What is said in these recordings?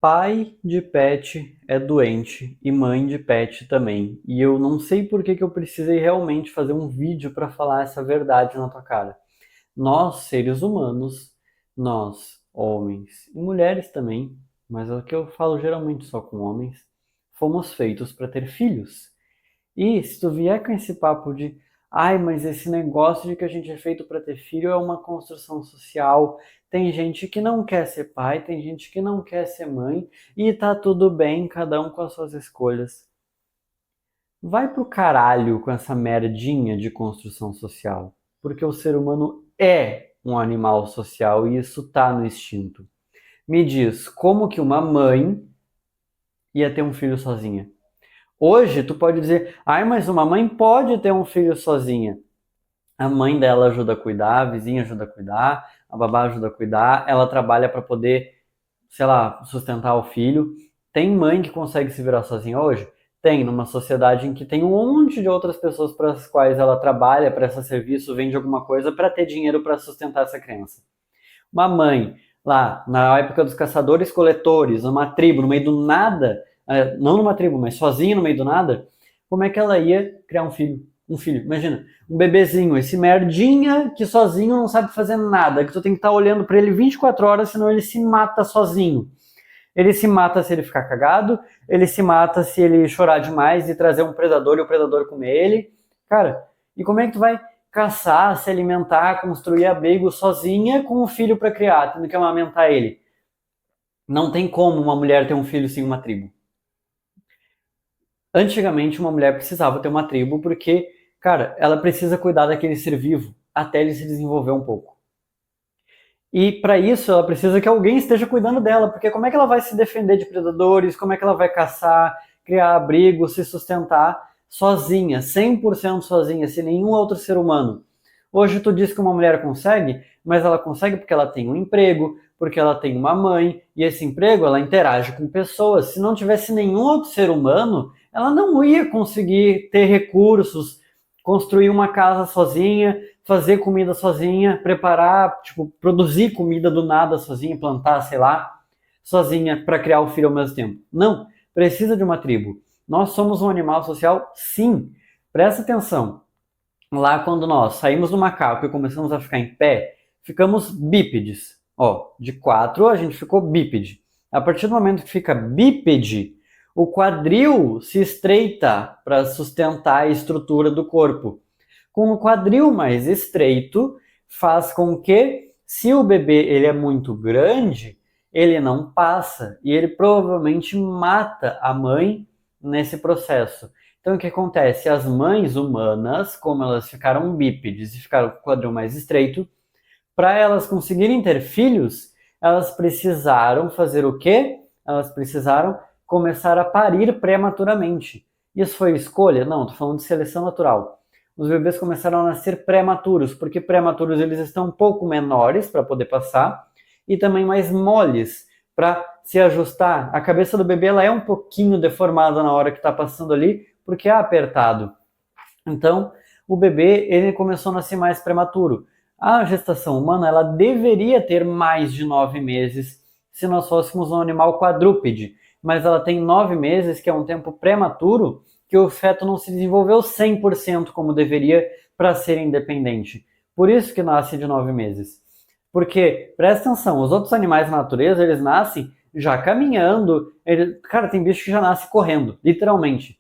Pai de pet é doente e mãe de pet também. E eu não sei por que que eu precisei realmente fazer um vídeo para falar essa verdade na tua cara. Nós, seres humanos, nós, homens e mulheres também, mas é o que eu falo geralmente só com homens, fomos feitos para ter filhos. E se tu vier com esse papo de, ai, mas esse negócio de que a gente é feito para ter filho é uma construção social. Tem gente que não quer ser pai, tem gente que não quer ser mãe, e tá tudo bem, cada um com as suas escolhas. Vai pro caralho com essa merdinha de construção social, porque o ser humano é um animal social e isso tá no instinto. Me diz, como que uma mãe ia ter um filho sozinha? Hoje, tu pode dizer, ai, mas uma mãe pode ter um filho sozinha. A mãe dela ajuda a cuidar, a vizinha ajuda a cuidar, a babá ajuda a cuidar, ela trabalha para poder, sei lá, sustentar o filho. Tem mãe que consegue se virar sozinha hoje? Tem, numa sociedade em que tem um monte de outras pessoas para as quais ela trabalha, presta serviço, vende alguma coisa para ter dinheiro para sustentar essa criança. Uma mãe, lá na época dos caçadores-coletores, numa tribo, no meio do nada, não numa tribo, mas sozinha no meio do nada, como é que ela ia criar um filho? Um filho, imagina, um bebezinho, esse merdinha que sozinho não sabe fazer nada, que tu tem que estar olhando para ele 24 horas, senão ele se mata sozinho. Ele se mata se ele ficar cagado, ele se mata se ele chorar demais e trazer um predador e o predador comer ele. Cara, e como é que tu vai caçar, se alimentar, construir abrigo sozinha com um filho para criar, tendo que amamentar ele? Não tem como uma mulher ter um filho sem uma tribo. Antigamente, uma mulher precisava ter uma tribo porque, cara, ela precisa cuidar daquele ser vivo até ele se desenvolver um pouco. E para isso ela precisa que alguém esteja cuidando dela, porque como é que ela vai se defender de predadores, como é que ela vai caçar, criar abrigo, se sustentar sozinha, 100% sozinha, sem nenhum outro ser humano? Hoje tu diz que uma mulher consegue, mas ela consegue porque ela tem um emprego, porque ela tem uma mãe, e esse emprego ela interage com pessoas. Se não tivesse nenhum outro ser humano, ela não ia conseguir ter recursos, construir uma casa sozinha, fazer comida sozinha, preparar, tipo, produzir comida do nada sozinha, plantar, sei lá, sozinha para criar o filho ao mesmo tempo. Não, precisa de uma tribo. Nós somos um animal social, sim. Presta atenção. Lá quando nós saímos do macaco e começamos a ficar em pé, ficamos bípedes. Ó, de quatro a gente ficou bípede. A partir do momento que fica bípede, o quadril se estreita para sustentar a estrutura do corpo. Com o quadril mais estreito, faz com que, se o bebê ele é muito grande, ele não passa e ele provavelmente mata a mãe nesse processo. Então o que acontece? As mães humanas, como elas ficaram bípedes e ficaram com o quadril mais estreito, para elas conseguirem ter filhos, elas precisaram fazer o quê? Elas precisaram começar a parir prematuramente. Isso foi escolha? Não, estou falando de seleção natural. Os bebês começaram a nascer prematuros, porque prematuros eles estão um pouco menores para poder passar e também mais moles para se ajustar. A cabeça do bebê ela é um pouquinho deformada na hora que está passando ali, porque é apertado. Então, o bebê ele começou a nascer mais prematuro. A gestação humana ela deveria ter mais de 9 meses se nós fôssemos um animal quadrúpede, mas ela tem 9 meses, que é um tempo prematuro, que o feto não se desenvolveu 100% como deveria para ser independente. Por isso que nasce de 9 meses. Porque, presta atenção, os outros animais na natureza, eles nascem já caminhando. Cara, tem bicho que já nasce correndo, literalmente.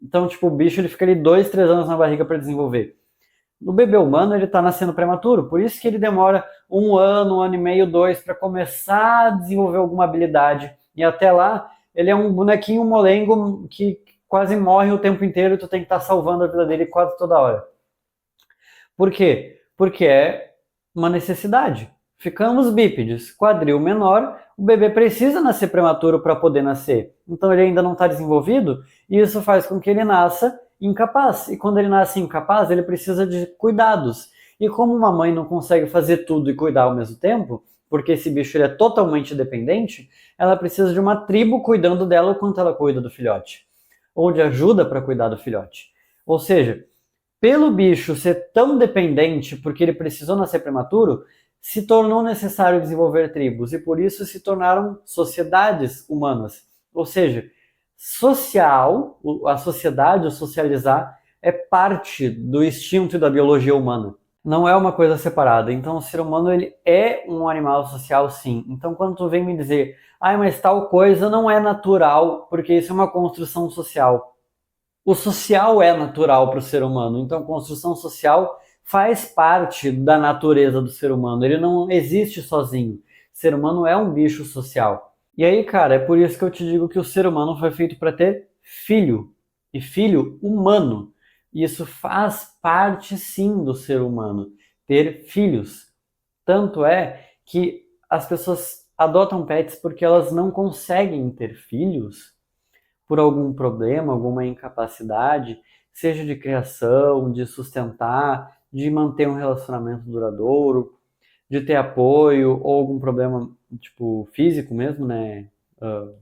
Então, tipo, o bicho ele fica ali 2, 3 anos na barriga para desenvolver. No bebê humano, ele está nascendo prematuro, por isso que ele demora 1 ano, 1 ano e meio, 2, para começar a desenvolver alguma habilidade. E até lá, ele é um bonequinho molengo que quase morre o tempo inteiro e tu tem que estar salvando a vida dele quase toda hora. Por quê? Porque é uma necessidade. Ficamos bípedes, quadril menor, o bebê precisa nascer prematuro para poder nascer. Então ele ainda não está desenvolvido e isso faz com que ele nasça incapaz. E quando ele nasce incapaz, ele precisa de cuidados. E como uma mãe não consegue fazer tudo e cuidar ao mesmo tempo, porque esse bicho ele é totalmente dependente, ela precisa de uma tribo cuidando dela enquanto ela cuida do filhote. Ou de ajuda para cuidar do filhote. Ou seja, pelo bicho ser tão dependente porque ele precisou nascer prematuro, se tornou necessário desenvolver tribos e por isso se tornaram sociedades humanas. Ou seja, a sociedade, o socializar, é parte do instinto e da biologia humana. Não é uma coisa separada. Então, o ser humano ele é um animal social, sim. Então, quando tu vem me dizer, mas tal coisa não é natural, porque isso é uma construção social. O social é natural para o ser humano. Então, a construção social faz parte da natureza do ser humano. Ele não existe sozinho. O ser humano é um bicho social. E aí, cara, é por isso que eu te digo que o ser humano foi feito para ter filho. E filho humano. E isso faz parte, sim, do ser humano. Ter filhos. Tanto é que as pessoas adotam pets porque elas não conseguem ter filhos por algum problema, alguma incapacidade, seja de criação, de sustentar, de manter um relacionamento duradouro, de ter apoio ou algum problema tipo físico mesmo, né,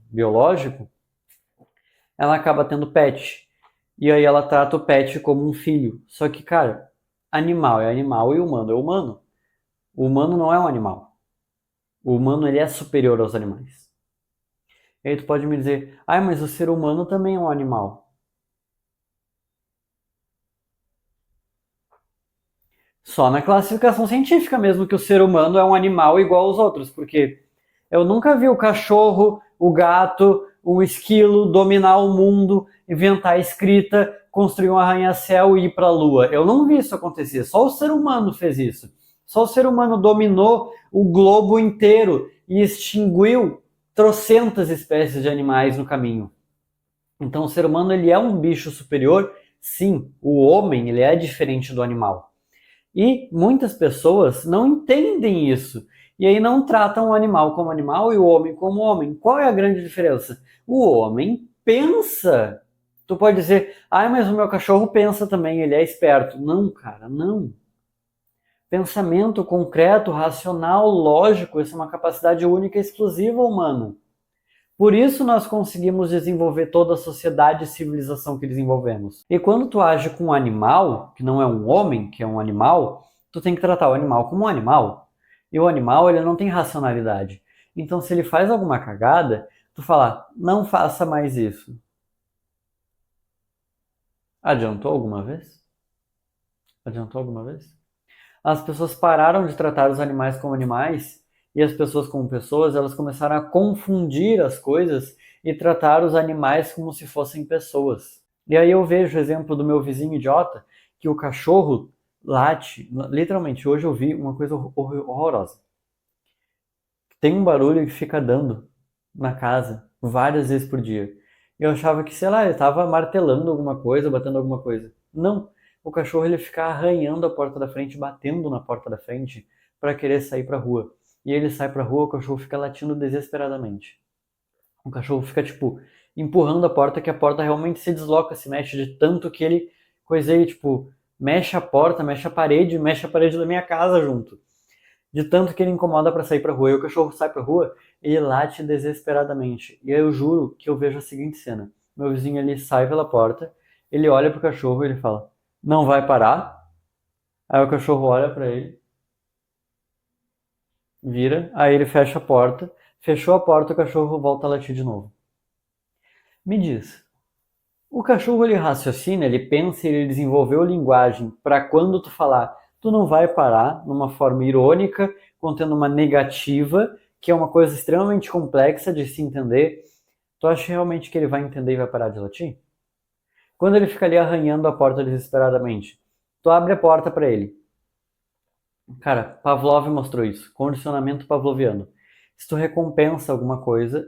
biológico, ela acaba tendo pet. E aí ela trata o pet como um filho. Só que, cara, animal é animal e humano é humano. O humano não é um animal. O humano ele é superior aos animais. E aí tu pode me dizer, mas o ser humano também é um animal. Só na classificação científica mesmo que o ser humano é um animal igual aos outros, porque eu nunca vi o cachorro, o gato, o esquilo dominar o mundo, inventar a escrita, construir um arranha-céu e ir para a lua. Eu não vi isso acontecer, só o ser humano fez isso. Só o ser humano dominou o globo inteiro e extinguiu trocentas espécies de animais no caminho. Então o ser humano ele é um bicho superior, sim, o homem ele é diferente do animal. E muitas pessoas não entendem isso. E aí não tratam o animal como animal e o homem como homem. Qual é a grande diferença? O homem pensa. Tu pode dizer, mas o meu cachorro pensa também, ele é esperto. Não, cara, não. Pensamento concreto, racional, lógico, isso é uma capacidade única e exclusiva humana. Por isso nós conseguimos desenvolver toda a sociedade e civilização que desenvolvemos. E quando tu age com um animal, que não é um homem, que é um animal, tu tem que tratar o animal como um animal. E o animal, ele não tem racionalidade. Então, se ele faz alguma cagada, tu fala, não faça mais isso. Adiantou alguma vez? Adiantou alguma vez? As pessoas pararam de tratar os animais como animais e as pessoas como pessoas, elas começaram a confundir as coisas e tratar os animais como se fossem pessoas. E aí eu vejo o exemplo do meu vizinho idiota, que o cachorro late, literalmente, hoje eu vi uma coisa horrorosa. Tem um barulho que fica dando na casa várias vezes por dia. Eu achava que, sei lá, ele estava martelando alguma coisa, batendo alguma coisa. Não, o cachorro ele fica arranhando a porta da frente, batendo na porta da frente para querer sair para rua. E ele sai para rua, o cachorro fica latindo desesperadamente. O cachorro fica tipo empurrando a porta, que a porta realmente se desloca, se mexe de tanto que ele coisei, tipo, mexe a porta, mexe a parede da minha casa junto. De tanto que ele incomoda para sair pra rua. E o cachorro sai pra rua, ele late desesperadamente. E aí eu juro que eu vejo a seguinte cena. Meu vizinho ele sai pela porta, ele olha pro cachorro e ele fala: "Não vai parar?" Aí o cachorro olha pra ele, vira, aí ele fecha a porta, fechou a porta, o cachorro volta a latir de novo. Me diz, o cachorro ele raciocina, ele pensa, ele desenvolveu linguagem para quando tu falar, tu não vai parar, numa forma irônica, contendo uma negativa, que é uma coisa extremamente complexa de se entender. Tu acha realmente que ele vai entender e vai parar de latir? Quando ele fica ali arranhando a porta desesperadamente, tu abre a porta para ele. Cara, Pavlov mostrou isso, condicionamento pavloviano. Se tu recompensa alguma coisa,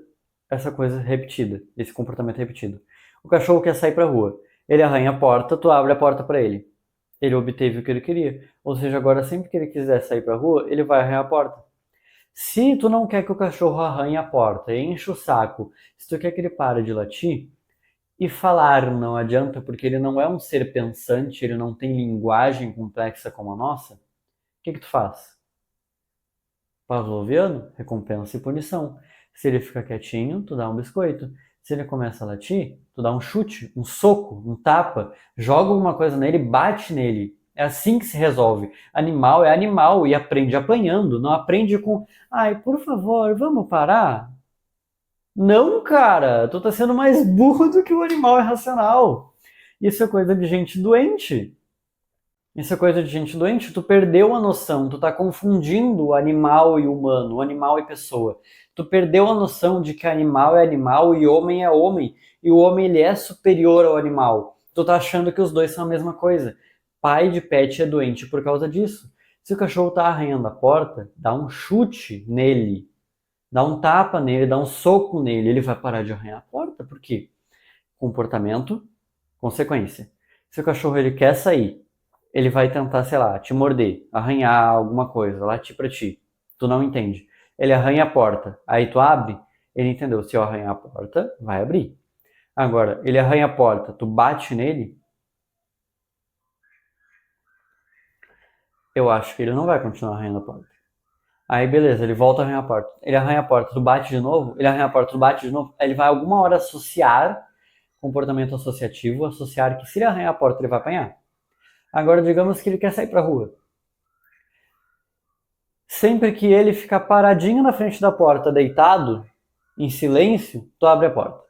essa coisa é repetida, esse comportamento é repetido. O cachorro quer sair pra rua. Ele arranha a porta, tu abre a porta para ele. Ele obteve o que ele queria. Ou seja, agora sempre que ele quiser sair pra rua, ele vai arranhar a porta. Se tu não quer que o cachorro arranhe a porta, enche o saco, se tu quer que ele pare de latir, e falar não adianta porque ele não é um ser pensante, ele não tem linguagem complexa como a nossa, o que tu faz? Pavloviano, recompensa e punição. Se ele fica quietinho, tu dá um biscoito. Se ele começa a latir, tu dá um chute, um soco, um tapa, joga alguma coisa nele, bate nele. É assim que se resolve. Animal é animal e aprende apanhando, não aprende com, ai, por favor, vamos parar? Não, cara, tu tá sendo mais burro do que o animal irracional. Isso é coisa de gente doente. Isso é coisa de gente doente. Tu perdeu a noção, tu tá confundindo o animal e o humano, o animal e pessoa. Tu perdeu a noção de que animal é animal e homem é homem. E o homem ele é superior ao animal. Tu tá achando que os dois são a mesma coisa. Pai de pet é doente por causa disso. Se o cachorro tá arranhando a porta, dá um chute nele. Dá um tapa nele, dá um soco nele. Ele vai parar de arranhar a porta. Por quê? Comportamento, consequência. Se o cachorro ele quer sair, ele vai tentar, sei lá, te morder, arranhar alguma coisa, latir pra ti. Tu não entende. Ele arranha a porta, aí tu abre, ele entendeu. Se eu arranhar a porta, vai abrir. Agora, ele arranha a porta, tu bate nele, eu acho que ele não vai continuar arranhando a porta. Aí beleza, ele volta a arranhar a porta. Ele arranha a porta, tu bate de novo, ele arranha a porta, tu bate de novo. Aí ele vai alguma hora associar, comportamento associativo, associar que se ele arranhar a porta, ele vai apanhar. Agora digamos que ele quer sair pra rua. Sempre que ele ficar paradinho na frente da porta, deitado, em silêncio, tu abre a porta.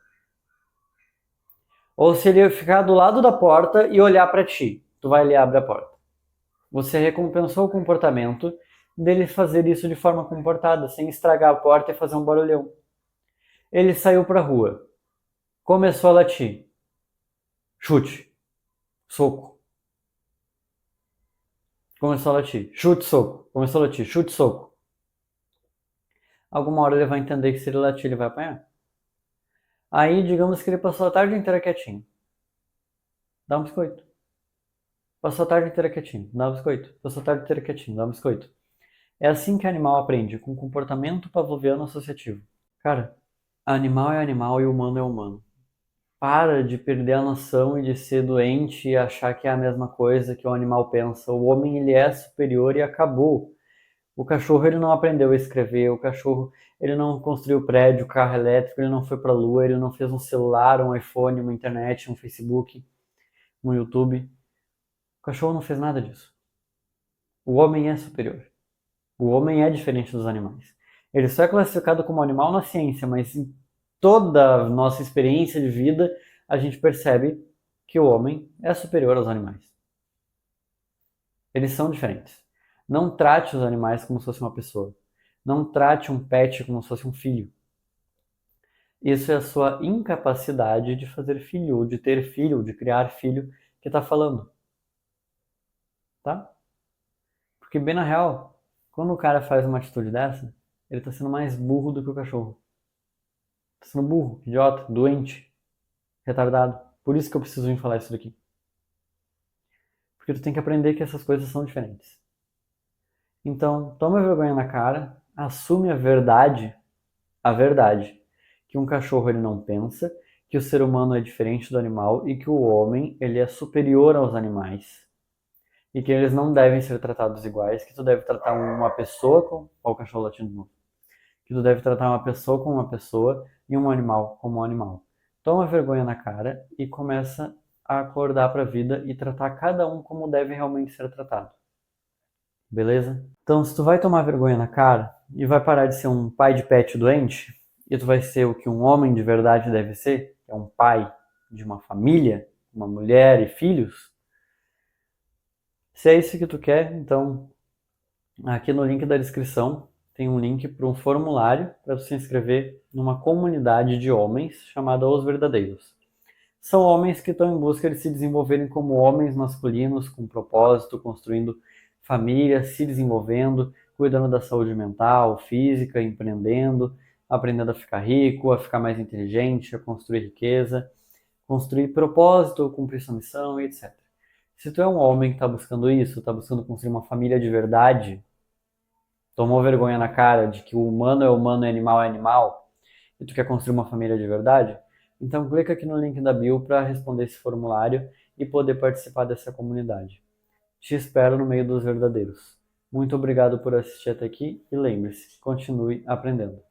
Ou se ele ficar do lado da porta e olhar pra ti, tu vai ali e abre a porta. Você recompensou o comportamento dele fazer isso de forma comportada, sem estragar a porta e fazer um barulhão. Ele saiu pra rua, começou a latir. Chute, soco. Começou a latir. Chute, soco. Começou a latir. Chute, soco. Alguma hora ele vai entender que se ele latir, ele vai apanhar. Aí, digamos que ele passou a tarde inteira quietinho. Dá um biscoito. Passou a tarde inteira quietinho. Dá um biscoito. Passou a tarde inteira quietinho. Dá um biscoito. É assim que animal aprende, com comportamento pavloviano associativo. Cara, animal é animal e humano é humano. Para de perder a noção e de ser doente e achar que é a mesma coisa que o animal pensa. O homem ele é superior e acabou. O cachorro ele não aprendeu a escrever, o cachorro ele não construiu prédio, carro elétrico, ele não foi para a lua, ele não fez um celular, um iPhone, uma internet, um Facebook, um YouTube. O cachorro não fez nada disso. O homem é superior. O homem é diferente dos animais. Ele só é classificado como animal na ciência, mas em toda a nossa experiência de vida, a gente percebe que o homem é superior aos animais. Eles são diferentes. Não trate os animais como se fosse uma pessoa. Não trate um pet como se fosse um filho. Isso é a sua incapacidade de fazer filho, de ter filho, de criar filho que está falando. Tá? Porque bem na real, quando o cara faz uma atitude dessa, ele está sendo mais burro do que o cachorro. Está sendo burro, idiota, doente, retardado. Por isso que eu preciso vir falar isso daqui. Porque tu tem que aprender que essas coisas são diferentes. Então, toma vergonha na cara, assume a verdade, que um cachorro ele não pensa, que o ser humano é diferente do animal e que o homem ele é superior aos animais e que eles não devem ser tratados iguais, que tu deve tratar uma pessoa com o cachorro latindo de novo, que tu deve tratar uma pessoa como uma pessoa e um animal como um animal. Toma vergonha na cara e começa a acordar para a vida e tratar cada um como deve realmente ser tratado. Beleza? Então, se tu vai tomar vergonha na cara e vai parar de ser um pai de pet doente, e tu vai ser o que um homem de verdade deve ser, que é um pai de uma família, uma mulher e filhos, se é isso que tu quer, então aqui no link da descrição tem um link para um formulário para você se inscrever numa comunidade de homens chamada Os Verdadeiros. São homens que estão em busca de se desenvolverem como homens masculinos, com propósito, construindo família, se desenvolvendo, cuidando da saúde mental, física, empreendendo, aprendendo a ficar rico, a ficar mais inteligente, a construir riqueza, construir propósito, cumprir sua missão, etc. Se tu é um homem que está buscando isso, está buscando construir uma família de verdade, tomou vergonha na cara de que o humano é humano e animal é animal, e tu quer construir uma família de verdade, então clica aqui no link da bio para responder esse formulário e poder participar dessa comunidade. Te espero no meio dos verdadeiros. Muito obrigado por assistir até aqui e lembre-se, continue aprendendo.